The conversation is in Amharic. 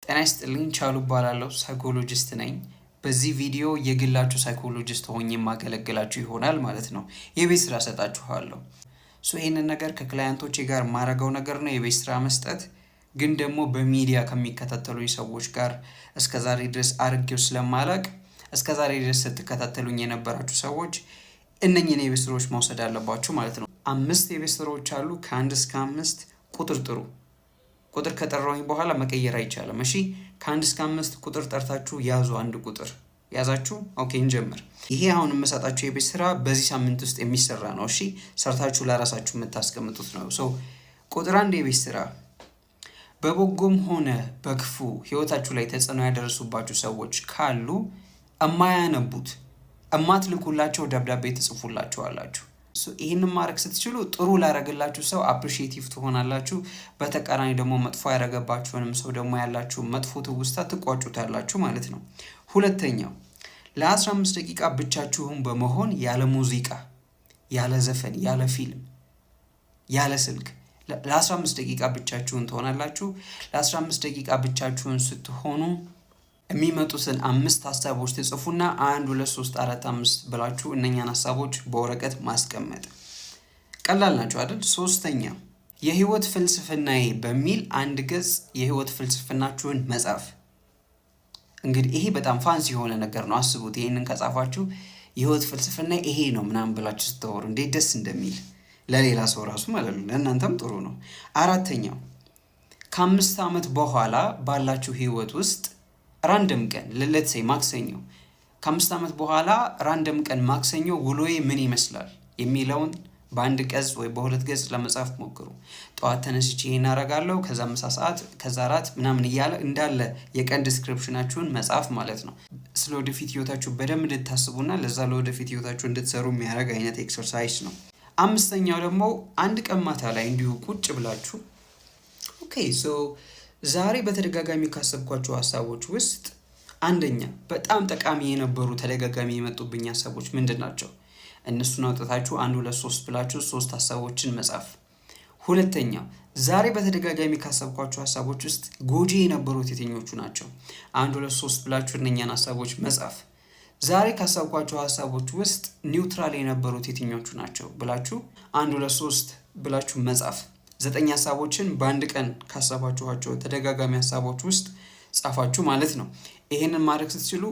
ጤና ይስጥልኝ ቻሉ እባላለሁ ሳይኮሎጂስት ነኝ። በዚህ ቪዲዮ የግላችሁ ሳይኮሎጂስት ሆኜ የማገለግላችሁ ይሆናል ማለት ነው። የቤት ስራ ሰጣችኋለሁ። ይሄንን ነገር ከክላይንቶቼ ጋር ማረገው ነገር ነው የቤት ስራ መስጠት። ግን ደግሞ በሚዲያ ከሚከታተሉኝ ሰዎች ጋር እስከዛሬ ድረስ አርጌው ስለማላቅ እስከዛሬ ድረስ ስትከታተሉኝ የነበራችሁ ሰዎች እነኚህን የቤት ስራዎች መውሰድ አለባችሁ ማለት ነው። 5 የቤት ስራዎች አሉ። ከ1 እስከ 5 ቁጥር ጥሩ። ቁጥር ከጠራሁኝ በኋላ መቀየር አይቻልም። እሺ ከ1 እስከ 5 ቁጥር ጠርታችሁ ያዙ። አንድ ቁጥር ያዛችሁ። ኦኬ እንጀምር። ይሄ አሁን የምሰጣችሁ የቤት ስራ በዚህ ሳምንት ውስጥ የሚሰራ ነው። እሺ ሰርታችሁ ለራሳችሁ የምታስቀምጡት ነው። ቁጥር 1 የቤት ስራ በበጎም ሆነ በክፉ ህይወታችሁ ላይ ተጽዕኖ ያደረሱባችሁ ሰዎች ካሉ እማያነቡት እማትልኩላቸው ደብዳቤ ትጽፉላችኋላችሁ። ይሄንን ማድረግ ስትችሉ ጥሩ ላረገላችሁ ሰው አፕሪሺየቲቭ ትሆናላችሁ። በተቃራኒ ደግሞ መጥፎ ያረገባችሁንም ሰው ደግሞ ያላችሁ መጥፎ ትውስታ ትቋጩታላችሁ ማለት ነው። ሁለተኛው ለ15 ደቂቃ ብቻችሁን በመሆን ያለ ሙዚቃ፣ ያለ ዘፈን፣ ያለ ፊልም፣ ያለ ስልክ ለ15 ደቂቃ ብቻችሁን ትሆናላችሁ። ለ15 ደቂቃ ብቻችሁን ስትሆኑ የሚመጡትን 5 ሐሳቦች ትጽፉና 1 2 3 4 5 ብላችሁ እነኛን ሐሳቦች በወረቀት ማስቀመጥ። ቀላል ናቸው አይደል? ሶስተኛ የህይወት ፍልስፍናዬ በሚል 1 ገጽ የህይወት ፍልስፍናችሁን መጻፍ። እንግዲህ ይሄ በጣም ፋንሲ የሆነ ነገር ነው። አስቡት፣ ይሄንን ከጻፋችሁ የህይወት ፍልስፍና ይሄ ነው ምናምን ብላችሁ ስትወሩ እንዴት ደስ እንደሚል ለሌላ ሰው ራሱ ማለት ነው፣ ለእናንተም ጥሩ ነው። አራተኛው ከ5 ዓመት በኋላ ባላችሁ ህይወት ውስጥ ራንደም ቀን ለlet's say ማክሰኞ ከ5 ዓመት በኋላ ራንደም ቀን ማክሰኞ ውሎዬ ምን ይመስላል የሚለውን በአንድ ገጽ ወይ በሁለት ገጽ ለመጻፍ ሞክሩ። ጠዋት ተነስቼ ይሄን አደርጋለሁ፣ ከዛ ምሳ ሰዓት፣ ከዛ ራት ምናምን እያለ እንዳለ የቀን ዲስክሪፕሽናችሁን መጻፍ ማለት ነው። ስለ ወደፊት ህይወታችሁ በደንብ እንድታስቡና ለዛ ለወደፊት ህይወታችሁ እንድትሰሩ የሚያደርግ አይነት ኤክሰርሳይዝ ነው። አምስተኛው ደግሞ አንድ ቀን ማታ ላይ እንዲሁ ቁጭ ብላችሁ ዛሬ በተደጋጋሚ ካሰብኳቸው ሐሳቦች ውስጥ አንደኛ በጣም ጠቃሚ የነበሩ ተደጋጋሚ የመጡብኝ ሐሳቦች ምንድናቸው? እነሱን አውጥታችሁ 1 2 3 ብላችሁ 3 ሐሳቦችን መጻፍ። ሁለተኛ ዛሬ በተደጋጋሚ ካሰብኳቸው ሐሳቦች ውስጥ ጎጂ የነበሩት የትኞቹ ናቸው? 1 2 3 ብላችሁ እነኛን ሐሳቦች መጻፍ። ዛሬ ካሰብኳቸው ሐሳቦች ውስጥ ኒውትራል የነበሩት የትኞቹ ናቸው ብላችሁ 1 2 3 ብላችሁ መጻፍ። 9 ሐሳቦችን በአንድ ቀን ካሰባችኋቸው ተደጋጋሚ ሐሳቦች ውስጥ ጻፋችሁ ማለት ነው። ይሄንን ማድረግ ስትችሉ